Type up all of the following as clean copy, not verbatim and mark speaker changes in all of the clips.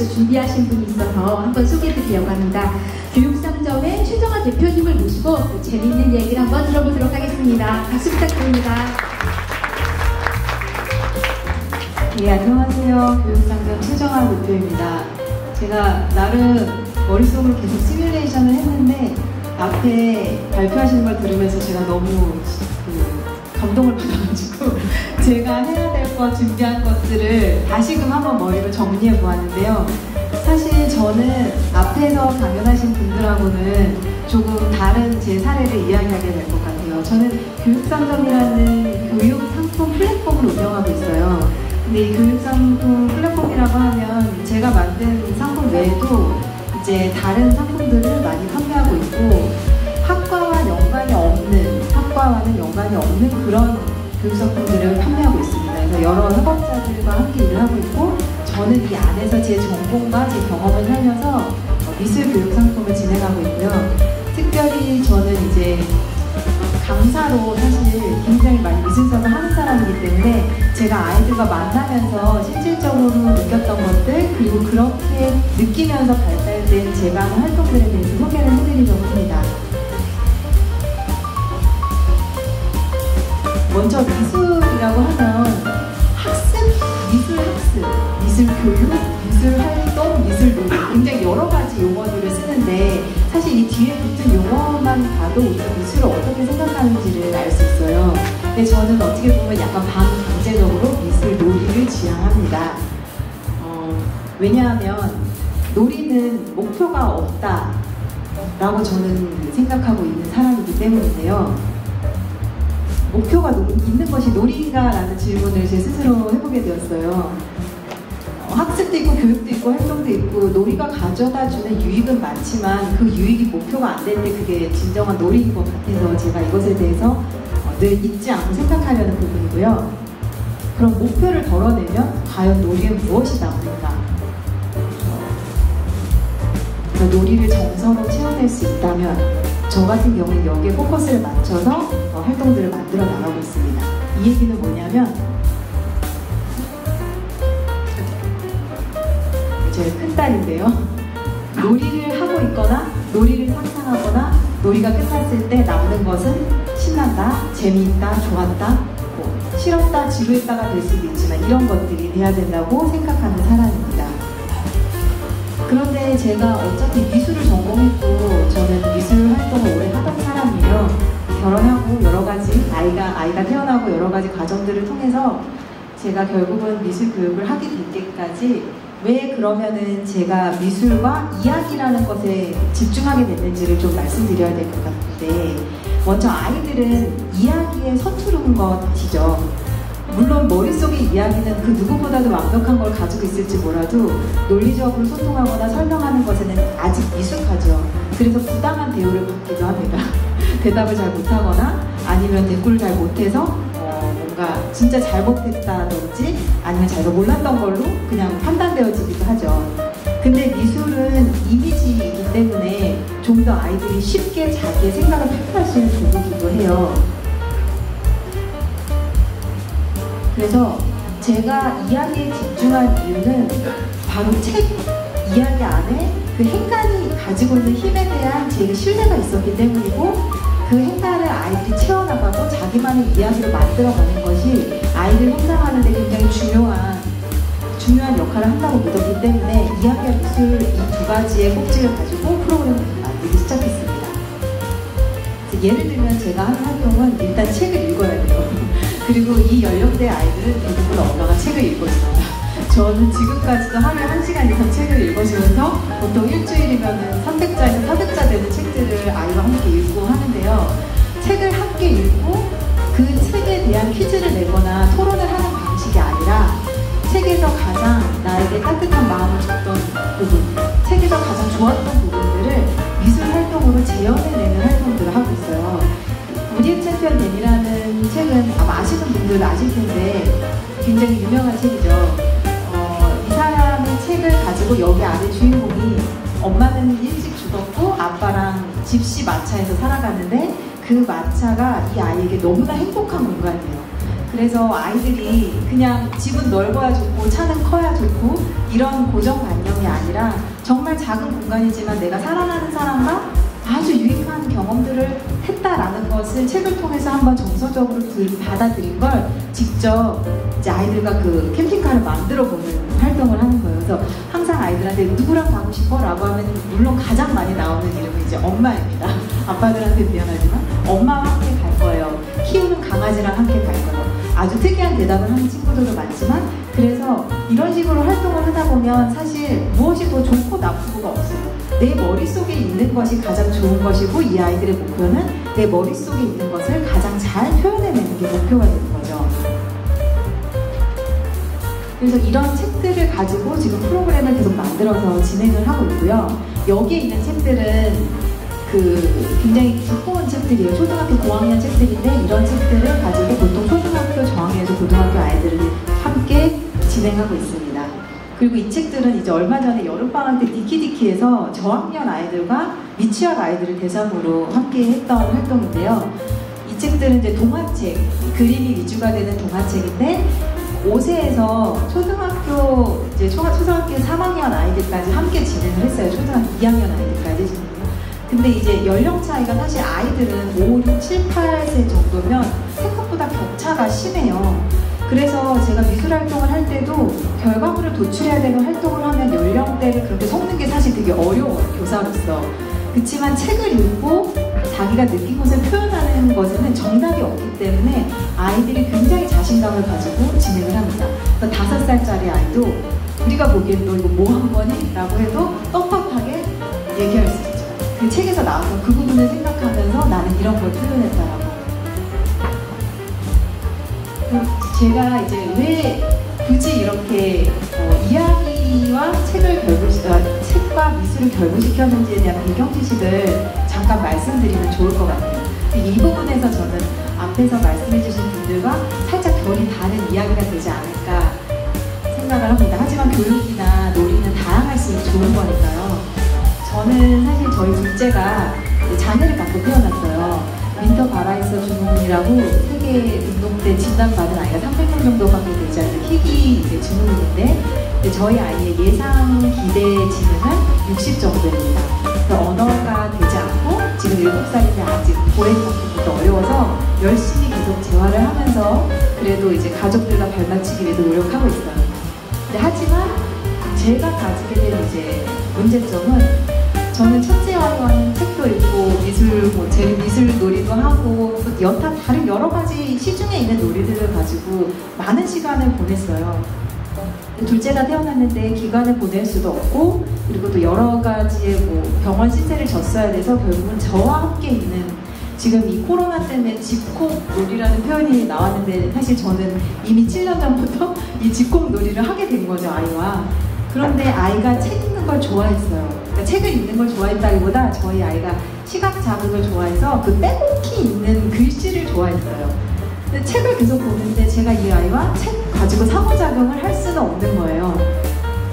Speaker 1: 벌써 준비하신 분이 있어서 한번 소개해드리려고 합니다. 교육상점의 최정아 대표님을 모시고 재미있는 얘기를 한번 들어보도록 하겠습니다. 박수 부탁드립니다.
Speaker 2: 네, 안녕하세요. 교육상점 최정아 대표입니다. 제가 나름 머릿속으로 계속 시뮬레이션을 했는데 앞에 발표하시는 걸 들으면서 제가 너무 감동을 받아가지고 제가 해야 될 것, 준비한 것들을 다시금 한번 머리로 정리해 보았는데요. 사실 저는 앞에서 강연하신 분들하고는 조금 다른 제 사례를 이야기하게 될 것 같아요. 저는 교육상점이라는 교육 상품 플랫폼을 운영하고 있어요. 근데 이 교육상품 플랫폼이라고 하면 제가 만든 상품 외에도 이제 다른 상품들을 많이 판매하고 있고 학과와는 연관이 없는 그런 교육상품들을 판매하고 있습니다. 그래서 여러 협업자들과 함께 일을 하고 있고 저는 이 안에서 제 전공과 제 경험을 살려서 미술 교육상품을 진행하고 있고요. 특별히 저는 이제 강사로 사실 굉장히 많이 미술 수업을 하는 사람이기 때문에 제가 아이들과 만나면서 실질적으로 느꼈던 것들 그리고 그렇게 느끼면서 발달된 제가 하는 활동들에 대해서 소개를 해드리려고 합니다. 먼저 미술이라고 하면 학습, 미술 학습, 미술 교육, 미술 활동, 미술 놀이 굉장히 여러 가지 용어들을 쓰는데 사실 이 뒤에 붙은 용어만 봐도 우리가 미술을 어떻게 생각하는지를 알 수 있어요. 근데 저는 어떻게 보면 약간 반강제적으로 미술 놀이를 지향합니다. 왜냐하면 놀이는 목표가 없다 라고 저는 생각하고 있는 사람이기 때문인데요. 목표가 있는 것이 놀이인가? 라는 질문을 제 스스로 해보게 되었어요. 학습도 있고 교육도 있고 활동도 있고 놀이가 가져다주는 유익은 많지만 그 유익이 목표가 안 될 때 그게 진정한 놀이인 것 같아서 제가 이것에 대해서 늘 잊지 않고 생각하려는 부분이고요. 그럼 목표를 덜어내면 과연 놀이는 무엇이 남을까? 놀이를 정서로 채워낼 수 있다면 저 같은 경우는 여기에 포커스를 맞춰서 활동들을 만들어 나가고 있습니다. 이 얘기는 뭐냐면 저희 큰딸인데요. 놀이를 하고 있거나 놀이를 상상하거나 놀이가 끝났을 때 남는 것은 신난다, 재미있다, 좋았다, 싫었다, 지루했다가 될 수도 있지만 이런 것들이 돼야 된다고 생각하는 사람입니다. 그런데 제가 어차피 미술을 전공했고 저는 미술 활동을 오래 하던 사람이에요. 결혼하고 여러 가지 아이가 태어나고 여러 가지 과정들을 통해서 제가 결국은 미술 교육을 하게 될 때까지 왜 그러면은 제가 미술과 이야기라는 것에 집중하게 됐는지를 좀 말씀드려야 될 것 같은데 먼저 아이들은 이야기에 서투른 것 아시죠? 물론 머릿속의 이야기는 그 누구보다도 완벽한 걸 가지고 있을지 몰라도 논리적으로 소통하거나 설명하는 것에는 아직 미숙하죠. 그래서 부당한 대우를 받기도 합니다. 대답을 잘 못하거나 아니면 대꾸를 잘 못해서 뭔가 진짜 잘못했다든지 아니면 자기가 몰랐던 걸로 그냥 판단되어지기도 하죠. 근데 미술은 이미지이기 때문에 좀 더 아이들이 쉽게 자기의 생각을 표현할 수 있는 도구이기도 해요. 그래서 제가 이야기에 집중한 이유는 바로 책 이야기 안에 그 행간이 가지고 있는 힘에 대한 제 신뢰가 있었기 때문이고 그 행간을 아이들이 채워나가고 자기만의 이야기를 만들어가는 것이 아이들 성장하는 데 굉장히 중요한 역할을 한다고 믿었기 때문에 이야기와 미술 이 두 가지의 꼭지를 가지고 프로그램을 만들기 시작했습니다. 예를 들면 제가 하는 활동은 일단 책을 읽어야 돼요. 그리고 이 연령대 아이들은 대부분 엄마가 책을 읽어줍니다. 저는 지금까지도 하루에 1시간 이상 책을 읽어주면서 보통 일주일이면 300자에서 400자 되는 책들을 아이와 함께 읽고 하는데요. 책을 함께 읽고 그 책에 대한 퀴즈를 내거나 토론을 하는 방식이 아니라 책에서 가장 나에게 따뜻한 마음을 줬던 부분, 책에서 가장 좋았던 부분들을 미술 활동으로 재현해내는 활동들을 하고 있어요. 우리의 챔피언 댄이라는 책은 아마 아시는 분들 아실 텐데 굉장히 유명한 책이죠. 이 사람의 책을 가지고 여기 안에 주인공이 엄마는 일찍 죽었고 아빠랑 집시 마차에서 살아가는데 그 마차가 이 아이에게 너무나 행복한 공간이에요. 그래서 아이들이 그냥 집은 넓어야 좋고 차는 커야 좋고 이런 고정관념이 아니라 정말 작은 공간이지만 내가 사랑하는 사람과 아주 유익한 경험들을 했다라는 것을 책을 통해서 한번 정서적으로 받아들인 걸 직접 이제 아이들과 그 캠핑카를 만들어 보는 활동을 하는 거예요. 그래서 항상 아이들한테 누구랑 가고 싶어? 라고 하면 물론 가장 많이 나오는 이름은 이제 엄마입니다. 아빠들한테 미안하지만 엄마와 함께 갈 거예요. 키우는 강아지랑 함께 갈 거예요. 아주 특이한 대답을 하는 친구들도 많지만 그래서 이런 식으로 활동을 하다 보면 사실 무엇이 더 좋고 나쁘고가 없어요. 내 머릿속에 있는 것이 가장 좋은 것이고 이 아이들의 목표는 내 머릿속에 있는 것을 가장 잘 표현해내는 게 목표가 되는 거죠. 그래서 이런 책들을 가지고 지금 프로그램을 계속 만들어서 진행을 하고 있고요. 여기에 있는 책들은 굉장히 두꺼운 책들이에요. 초등학교 고학년 책들인데 이런 책들을 가지고 보통 초등학교 저학년에서 고등학교 아이들을 함께 진행하고 있습니다. 그리고 이 책들은 이제 얼마 전에 여름방학 때 디키디키에서 저학년 아이들과 미취학 아이들을 대상으로 함께 했던 활동인데요. 이 책들은 이제 동화책, 그림이 위주가 되는 동화책인데 5세에서 초등학교 3학년 아이들까지 함께 진행을 했어요. 초등학교 2학년 아이들까지 지금. 근데 이제 연령 차이가 사실 아이들은 5, 6, 7, 8세 정도면 생각보다 격차가 심해요. 그래서 제가 미술 활동을 할 때도 결과물을 도출해야 되는 활동을 하면 연령대를 그렇게 섞는 게 사실 되게 어려워요, 교사로서. 그렇지만 책을 읽고 자기가 느낀 것을 표현하는 것에는 정답이 없기 때문에 아이들이 굉장히 자신감을 가지고 진행을 합니다. 5살짜리 아이도 우리가 보기엔 너 이거 뭐 한 거니? 라고 해도 떳떳하게 얘기할 수 있죠. 그 책에서 나왔던 그 부분을 생각하면서 나는 이런 걸 표현했다라고. 제가 이제 왜 굳이 이렇게 이야기와 책과 미술을 결부시켰는지에 대한 배경 지식을 잠깐 말씀드리면 좋을 것 같아요. 이 부분에서 저는 앞에서 말씀해주신 분들과 살짝 결이 다른 이야기가 되지 않을까 생각을 합니다. 하지만 교육이나 놀이는 다양할 수 있는 좋은 거니까요. 저는 사실 저희 둘째가 장애를 갖고 태어났어요. 윈터 바라이서 증후군이라고 세계 등록대 진단받은 아이가 300명 정도밖에 되지 않는 희귀 증후군인데 저희 아이의 예상 기대 지능은 60 정도입니다. 언어가 되지 않고 지금 7살인데 아직 보행 방법도 어려워서 열심히 계속 재활을 하면서 그래도 이제 가족들과 발맞추기 위해서 노력하고 있어요. 근데 하지만 제가 가지게 된 이제 문제점은 저는 첫째 아이와는 책도 읽고 미술 놀이도 하고 여타 다른 여러 가지 시중에 있는 놀이들을 가지고 많은 시간을 보냈어요. 둘째가 태어났는데 기간을 보낼 수도 없고 그리고 또 여러 가지의 병원 신세를 졌어야 돼서 결국은 저와 함께 있는 지금 이 코로나 때문에 집콕 놀이라는 표현이 나왔는데 사실 저는 이미 7년 전부터 이 집콕 놀이를 하게 된 거죠, 아이와. 그런데 아이가 책 읽는 걸 좋아했어요. 그러니까 책을 읽는 걸 좋아했다기보다 저희 아이가 시각 자극을 좋아해서 그 빼곡히 있는 글씨를 좋아했어요. 근데 책을 계속 보는데 제가 이 아이와 책 가지고 상호작용을 할 수는 없는 거예요.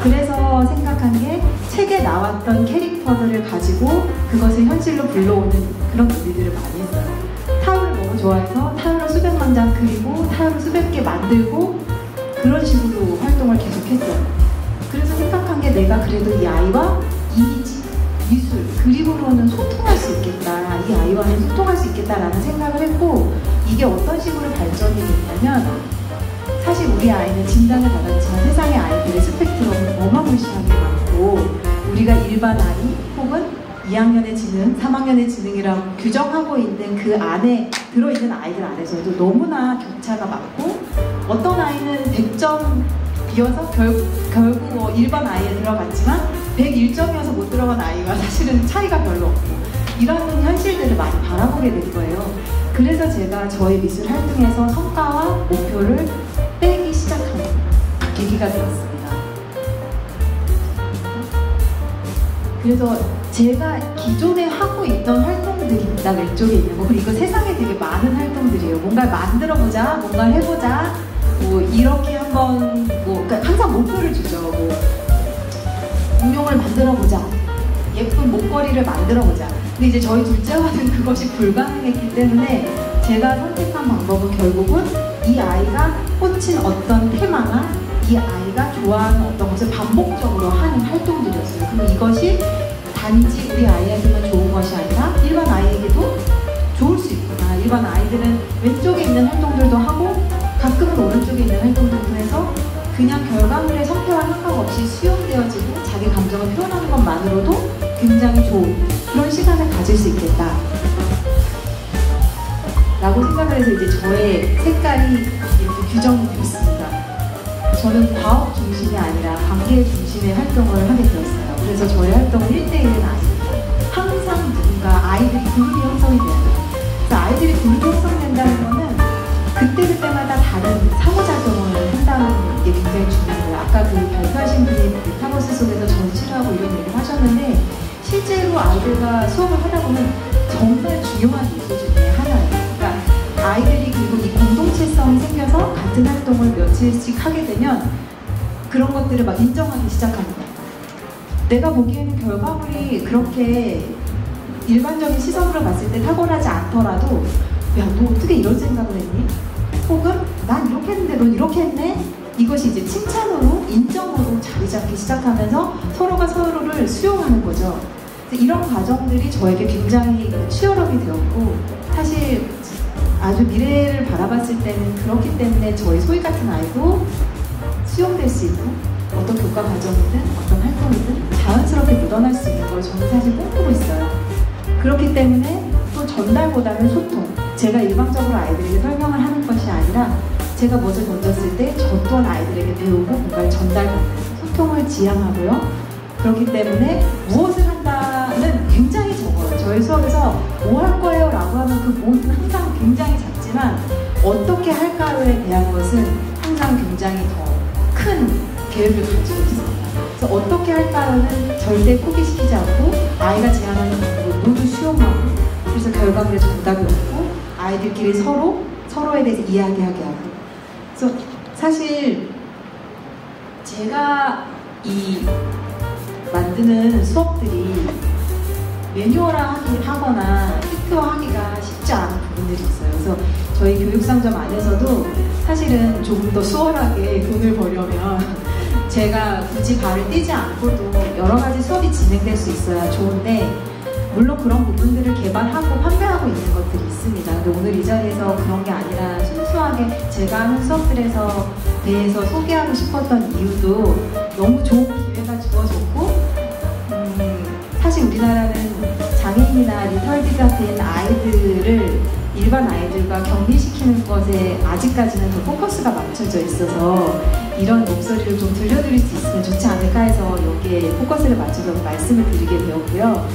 Speaker 2: 그래서 생각한 게 책에 나왔던 캐릭터들을 가지고 그것을 현실로 불러오는 그런 놀이들을 많이 했어요. 타율을 너무 좋아해서 타율을 수백만 장 그리고 타율을 수백 개 만들고 그런 식으로 활동을 계속했어요. 그래서 생각한 게 내가 그래도 이 아이와 이미지, 미술, 그림으로는 소통할 수 있겠다. 이 아이와는 소통할 수 있겠다라는 생각을 했고 이게 어떤 식으로 발전이 됐냐면 사실 우리 아이는 진단을 받았지만 세상의 아이들의 스펙트럼은 어마무시하게 많고 우리가 일반 아이 혹은 2학년의 지능, 3학년의 지능이라고 규정하고 있는 그 안에 들어있는 아이들 안에서도 너무나 격차가 많고 어떤 아이는 100점이어서 결국 일반 아이에 들어갔지만 101점이어서 못 들어간 아이가 사실은 차이가 별로 없고 이런 현실들을 많이 바라보게 된 거예요. 그래서 제가 저의 미술 활동에서 성과와 목표를 빼기 시작한 계기가 되었습니다. 그래서 제가 기존에 하고 있던 활동들이 딱 왼쪽에 있는 거 그리고 세상에 되게 많은 활동들이에요. 뭔가를 만들어보자, 뭔가를 해보자 이렇게 한번 그러니까 항상 목표를 주죠. 공룡을 만들어보자, 예쁜 목걸이를 만들어보자. 근데 이제 저희 둘째와는 그것이 불가능했기 때문에 제가 선택한 방법은 결국은 이 아이가 꽂힌 어떤 테마나 이 아이가 좋아하는 어떤 것을 반복적으로 하는 활동들이었어요. 그리고 이것이 단지 우리 아이에게만 좋은 것이 아니라 일반 아이에게도 좋을 수 있구나. 일반 아이들은 왼쪽에 있는 활동들도 하고 가끔은 오른쪽에 있는 활동들도 해서 그냥 결과물의 성패와 상관없이 수용되어지고 자기 감정을 표현하는 것만으로도 굉장히 좋은 그런 시간을 가질 수 있겠다 라고 생각을 해서 이제 저의 색깔이 이렇게 규정이 되었습니다. 저는 과업 중심이 아니라 관계 중심의 활동을 하게 되었어요. 그래서 저의 활동은 1대1은 아닙니다. 항상 누군가 아이들이 그룹이 형성이 돼야 돼요. 그래서 아이들이 그룹이 형성된다는 거는 그때그때마다 다른 상호작용을 한다는 게 굉장히 중요해요. 아까 그 발표하신 분이 메타버스 속에서 전시를 하고 이런 얘기를 하셨는데 실제로 아이들과 수업을 하다 보면 정말 중요한 요소 중에 하나예요. 그러니까 아이들이 그리고 이 공동체성이 생겨서 같은 활동을 며칠씩 하게 되면 그런 것들을 막 인정하기 시작하는 거예요. 내가 보기에는 결과물이 그렇게 일반적인 시선으로 봤을 때 탁월하지 않더라도 야, 너 어떻게 이런 생각을 했니? 혹은 난 이렇게 했는데 넌 이렇게 했네? 이것이 이제 칭찬으로, 인정으로 자리 잡기 시작하면서 서로가 서로를 수용하는 거죠. 이런 과정들이 저에게 굉장히 치열업이 되었고 사실 아주 미래를 바라봤을 때는 그렇기 때문에 저희 소희 같은 아이도 수용될 수 있고 어떤 교과 과정이든 어떤 활동이든 자연스럽게 묻어날 수 있는 걸 저는 사실 꿈꾸고 있어요. 그렇기 때문에 또 전달보다는 소통, 제가 일방적으로 아이들에게 설명을 하는 것이 아니라 제가 무엇을 던졌을 때 저 또한 아이들에게 배우고 뭔가를 전달하는 소통을 지향하고요. 그렇기 때문에 무엇을 한다는 굉장히 적어요. 저희 수업에서 뭐 할 거예요? 라고 하면 그 뭐는 항상 굉장히 작지만 어떻게 할까요에 대한 것은 항상 굉장히 더 큰 계획을 가지고 있습니다. 그래서 어떻게 할까요는 절대 포기시키지 않고 아이가 제안하는 방법을 모두 수용하고 그래서 결과물에 정답이 없고 아이들끼리 서로에 대해서 이야기하게 하고 그래서 사실 제가 이 만드는 수업들이 매뉴얼화하거나 히트화하기가 쉽지 않은 부분들이 있어요. 그래서 저희 교육상점 안에서도 사실은 조금 더 수월하게 돈을 벌려면 제가 굳이 발을 떼지 않고도 여러 가지 수업이 진행될 수 있어야 좋은데 물론 그런 부분들을 개발하고 판매하고 있는 것들이 있습니다. 근데 오늘 이 자리에서 그런 게 아니라 순수하게 제가 하는 수업들에서 대해서 소개하고 싶었던 이유도 너무 좋은 기회가 주어졌고 사실 우리나라는 장애인이나 리터디가 된 아이들을 일반 아이들과 격리시키는 것에 아직까지는 더 포커스가 맞춰져 있어서 이런 목소리를 좀 들려드릴 수 있으면 좋지 않을까 해서 여기에 포커스를 맞춰서 말씀을 드리게 되었고요.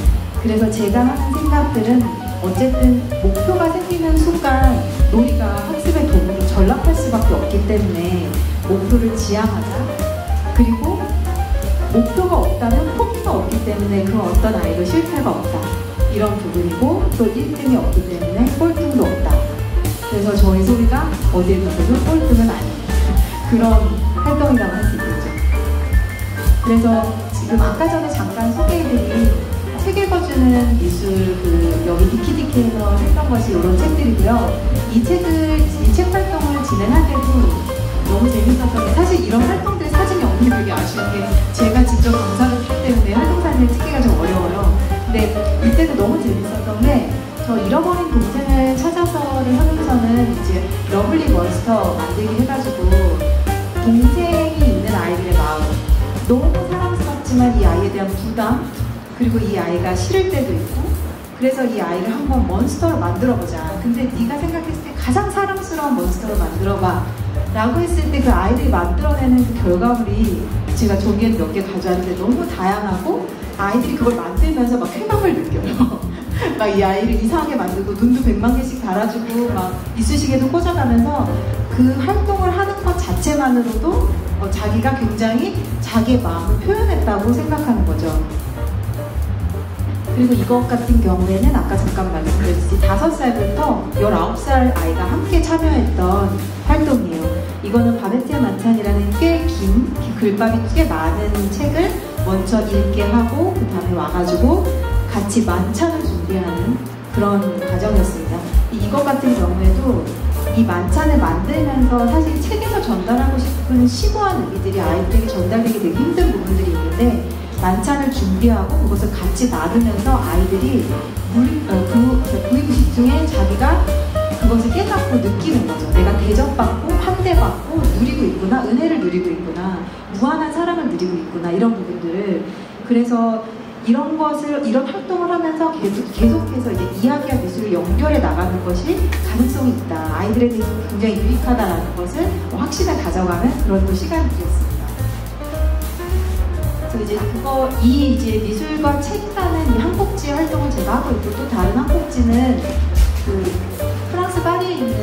Speaker 2: 그래서 제가 하는 생각들은 어쨌든 목표가 생기는 순간 놀이가 학습의 도구로 전락할 수밖에 없기 때문에 목표를 지향하자. 그리고 목표가 없다면 포기가 없기 때문에 그 어떤 아이도 실패가 없다. 이런 부분이고 또 1등이 없기 때문에 꼴등도 없다. 그래서 저희 소리가 어딜 가서도 꼴등은 아닙니다. 그런 활동이라고 할 수 있겠죠. 그래서 지금 아까 전에 잠깐 소개해드린 책 읽어주는 미술 여기 디키디키에서 했던 것이 이런 책들이고요. 이 책 활동을 진행할 때도 너무 재밌었던 게 사실 이런 활동들의 사진이 없는 게 되게 아쉬운 게 제가 직접 강사를 했기 때문에 활동사진을 찍기가 좀 어려워요. 근데 이때도 너무 재밌었던 게 저 잃어버린 동생을 찾아서를 하면서는 이제 러블리 몬스터 만들기 해가지고 동생이 있는 아이들의 마음 너무 사랑스럽지만 이 아이에 대한 부담 그리고 이 아이가 싫을 때도 있고 그래서 이 아이를 한번 몬스터로 만들어보자. 근데 네가 생각했을 때 가장 사랑스러운 몬스터로 만들어봐 라고 했을 때 그 아이들이 만들어내는 그 결과물이 제가 저기에 몇 개 가져왔는데 너무 다양하고 아이들이 그걸 만들면서 막 쾌감을 느껴요. 막 이 아이를 이상하게 만들고 눈도 100만 개씩 달아주고 막 이쑤시개도 꽂아가면서 그 활동을 하는 것 자체만으로도 자기가 굉장히 자기의 마음을 표현했다고 생각하는 거죠. 그리고 이것 같은 경우에는 아까 잠깐 말씀드렸듯이 5살부터 19살 아이가 함께 참여했던 활동이에요. 이거는 바베트의 만찬이라는 꽤 긴 글밥이 꽤 많은 책을 먼저 읽게 하고 그 다음에 와가지고 같이 만찬을 준비하는 그런 과정이었습니다. 이것 같은 경우에도 이 만찬을 만들면서 사실 책에서 전달하고 싶은 심오한 의미들이 아이들에게 전달되기 되게 힘든 부분들이 있는데, 만찬을 준비하고 그것을 같이 나누면서 아이들이 부의식 중에 자기가 그것을 깨닫고 느끼는 거죠. 내가 대접받고 환대받고 누리고 있구나, 은혜를 누리고 있구나, 무한한 사랑을 누리고 있구나, 이런 부분들을. 그래서 이런 활동을 하면서 계속해서 이제 이야기와 미술을 연결해 나가는 것이 가능성이 있다, 아이들에 대해서 굉장히 유익하다라는 것을 확신을 가져가는 그런 또 시간이었습니다. 그래서 이제 이제 미술과 책이라는 이 한국지 활동을 제가 하고 있고, 또 다른 한국지는 프랑스 파리에 있는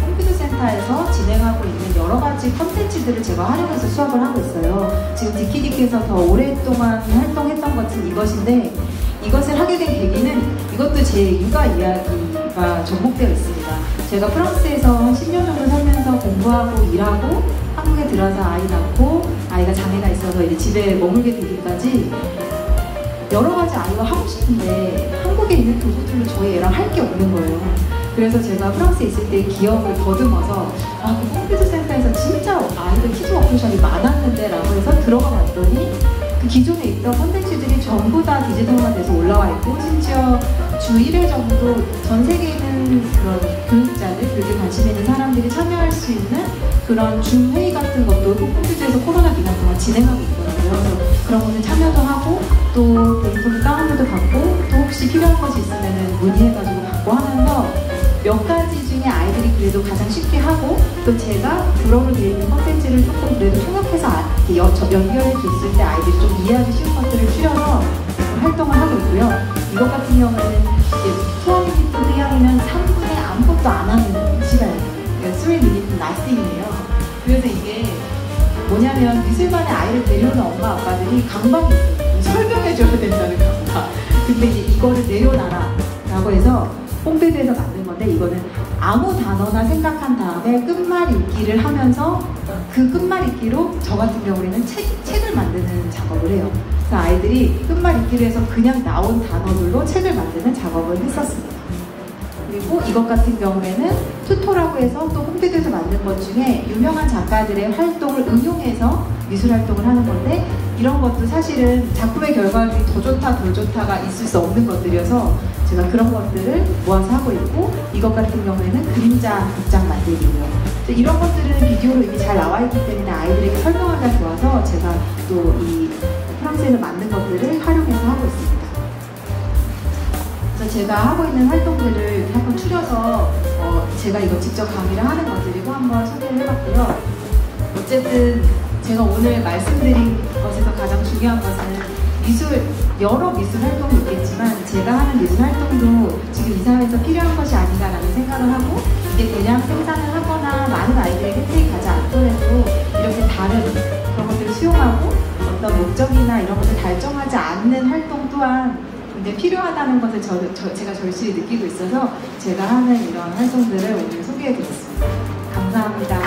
Speaker 2: 퐁피두 센터에서 진행하고 있는 여러 가지 컨텐츠들을 제가 활용해서 수업을 하고 있어요. 지금 디키디키에서 더 오랫동안 활동했던 것은 이것인데, 이것을 하게 된 계기는 이것도 제 육아 이야기가 접목되어 있습니다. 제가 프랑스에서 한 10년 정도 살면서 공부하고 일하고 한국에 들어서 아이 낳고, 아이가 장애가 있어서 이제 집에 머물게 되기까지 여러 가지 아이와 하고 싶은데 한국에 있는 교수들로 저희 애랑 할 게 없는 거예요. 그래서 제가 프랑스에 있을 때 기억을 더듬어서 그 퐁피두 센터에서 진짜 아이들 키즈 워크숍이 많았는데 라고 해서 들어가 봤더니 그 기존에 있던 콘텐츠들이 전부 다 디지털화돼서 올라와 있고, 심지어 주 1회 정도 전 세계에 있는 그런 교육자들, 교육에 관심 있는 사람들이 참여할 수 있는 그런 줌 회의 같은 것도 퐁피두에서 코로나 기간 동안 진행하고 있더라고요. 그래서 그런 것을 참여도 하고, 또 데이터도 다운로드 받고, 또 혹시 필요한 것이 있으면 문의해가지고 받고 하면서 몇 가지 중에 아이들이 그래도 가장 쉽게 하고, 또 제가 불어로 되어 있는 컨텐츠를 조금 그래도 통역해서 연결해 줬을 때 아이들이 좀 이해하기 쉬운 것들을 줄여서 활동을 하고 있고요. 이것 같은 경우에는 이제 투어미니트 회의하면 3분에 아무것도 안 하는 시간이에요. 3minute nothing이에요. 그래서 이게 뭐냐면 미술반에 아이를 데려오는 엄마 아빠들이 강박이 있어요. 설명해줘야 된다는 강박. 근데 이제 이거를 내려놔라 라고 해서 퐁피두에서 만든 건데, 이거는 아무 단어나 생각한 다음에 끝말 읽기를 하면서 그 끝말 읽기로 저 같은 경우에는 책을 만드는 작업을 해요. 그래서 아이들이 끝말 읽기를 해서 그냥 나온 단어들로 책을 만드는 작업을 했었습니다. 그리고 이것 같은 경우에는 투토라고 해서 또 홈피드에서 만든 것 중에 유명한 작가들의 활동을 응용해서 미술 활동을 하는 건데, 이런 것도 사실은 작품의 결과물이 더 좋다 덜 좋다가 있을 수 없는 것들이어서 제가 그런 것들을 모아서 하고 있고, 이것 같은 경우에는 그림자 극장 만들기고요. 이런 것들은 비디오로 이미 잘 나와 있기 때문에 아이들에게 설명하기가 좋아서 제가 또 이 프랑스에서 만든 것들을 활용해서 하고 있습니다. 그래서 제가 하고 있는 활동들을 한번 추려서 제가 이거 직접 강의를 하는 것들이고 한번 소개를 해봤고요. 어쨌든 제가 오늘 말씀드린 것에서 가장 중요한 것은 여러 미술 활동이 있겠지만 제가 하는 미술 활동도 지금 이 사회에서 필요한 것이 아닌가라는 생각을 하고, 이게 대량 생산을 하거나 많은 아이들에게 혜택이 가지 않더라도 이렇게 다른 그런 것들을 수용하고 어떤 목적이나 이런 것을 달성하지 않는 활동 또한 굉장히 필요하다는 것을 제가 절실히 느끼고 있어서 제가 하는 이런 활동들을 오늘 소개해드렸습니다. 감사합니다.